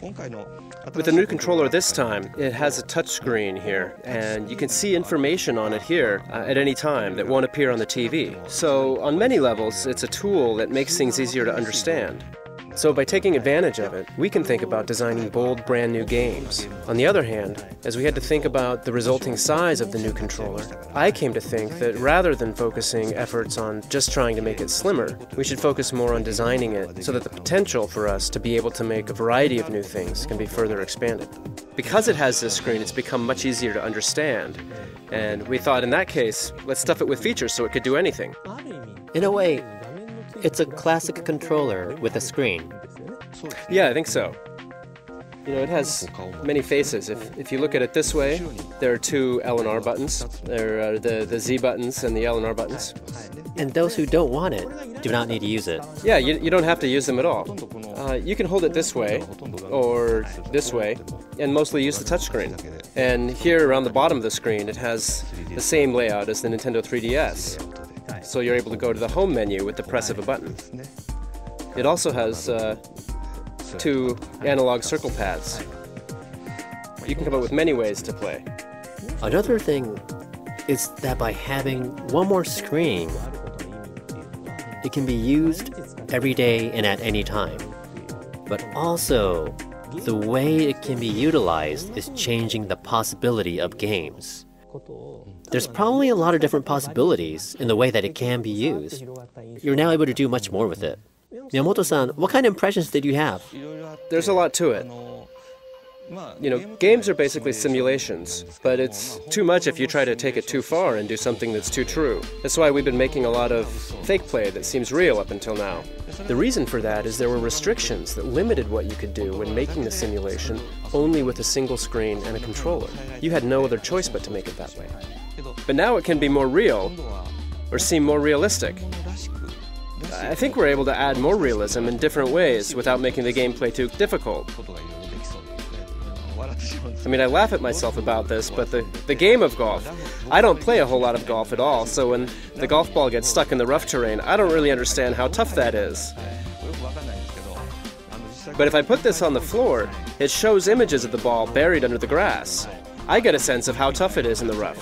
With the new controller this time, it has a touch screen here, and you can see information on it here at any time that won't appear on the TV. So on many levels, it's a tool that makes things easier to understand. So by taking advantage of it, we can think about designing bold, brand new games. On the other hand, as we had to think about the resulting size of the new controller, I came to think that rather than focusing efforts on just trying to make it slimmer, we should focus more on designing it so that the potential for us to be able to make a variety of new things can be further expanded. Because it has this screen, it's become much easier to understand. And we thought in that case, let's stuff it with features so it could do anything. In a way, it's a classic controller with a screen. Yeah, I think so. You know, it has many faces. If you look at it this way, there are two L and R buttons. There are the Z buttons and the L and R buttons. And those who don't want it do not need to use it. Yeah, you don't have to use them at all. You can hold it this way or this way and mostly use the touchscreen. And here around the bottom of the screen, it has the same layout as the Nintendo 3DS. So you're able to go to the home menu with the press of a button. It also has two analog circle pads. You can come up with many ways to play. Another thing is that by having one more screen, it can be used every day and at any time. But also, the way it can be utilized is changing the possibility of games. There's probably a lot of different possibilities in the way that it can be used. You're now able to do much more with it. Miyamoto-san, what kind of impressions did you have? There's a lot to it. You know, games are basically simulations, but it's too much if you try to take it too far and do something that's too true. That's why we've been making a lot of fake play that seems real up until now. The reason for that is there were restrictions that limited what you could do when making the simulation only with a single screen and a controller. You had no other choice but to make it that way. But now it can be more real, or seem more realistic. I think we're able to add more realism in different ways without making the gameplay too difficult. I mean, I laugh at myself about this, but the game of golf, I don't play a whole lot of golf at all, so when the golf ball gets stuck in the rough terrain, I don't really understand how tough that is. But if I put this on the floor, it shows images of the ball buried under the grass. I get a sense of how tough it is in the rough.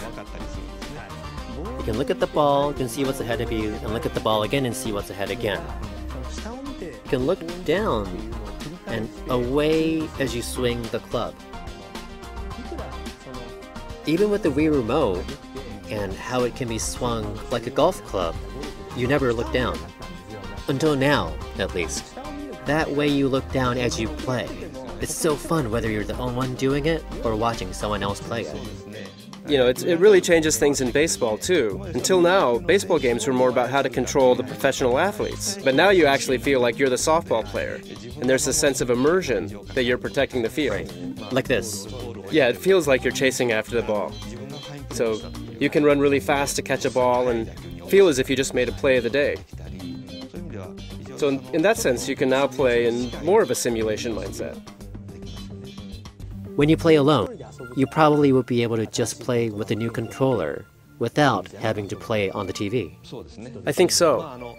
You can look at the ball, you can see what's ahead of you, and look at the ball again and see what's ahead again. You can look down and away as you swing the club. Even with the Wii Remote and how it can be swung like a golf club, you never look down. Until now, at least. That way you look down as you play. It's so fun whether you're the only one doing it or watching someone else play it. You know, it really changes things in baseball, too. Until now, baseball games were more about how to control the professional athletes. But now you actually feel like you're the softball player. And there's a sense of immersion that you're protecting the field. Like this. Yeah, it feels like you're chasing after the ball. So you can run really fast to catch a ball and feel as if you just made a play of the day. So in that sense, you can now play in more of a simulation mindset. When you play alone, you probably would be able to just play with a new controller without having to play on the TV. I think so.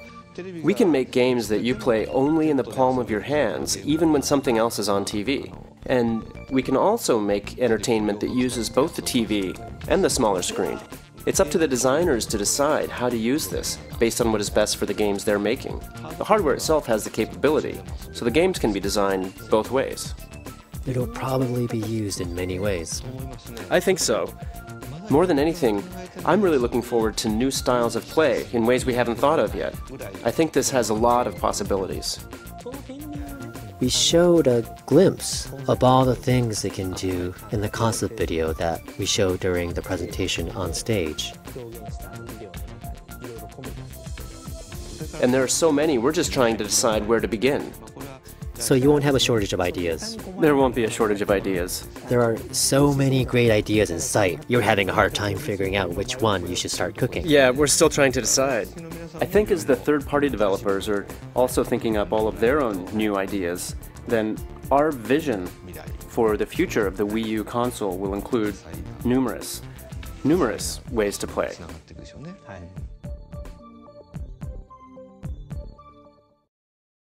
We can make games that you play only in the palm of your hands, even when something else is on TV. And we can also make entertainment that uses both the TV and the smaller screen. It's up to the designers to decide how to use this, based on what is best for the games they're making. The hardware itself has the capability, so the games can be designed both ways. It'll probably be used in many ways. I think so. More than anything, I'm really looking forward to new styles of play in ways we haven't thought of yet. I think this has a lot of possibilities. We showed a glimpse of all the things it can do in the concept video that we showed during the presentation on stage. And there are so many, we're just trying to decide where to begin. So you won't have a shortage of ideas. There won't be a shortage of ideas. There are so many great ideas in sight. You're having a hard time figuring out which one you should start cooking. Yeah, we're still trying to decide. I think as the third-party developers are also thinking up all of their own new ideas, then our vision for the future of the Wii U console will include numerous ways to play.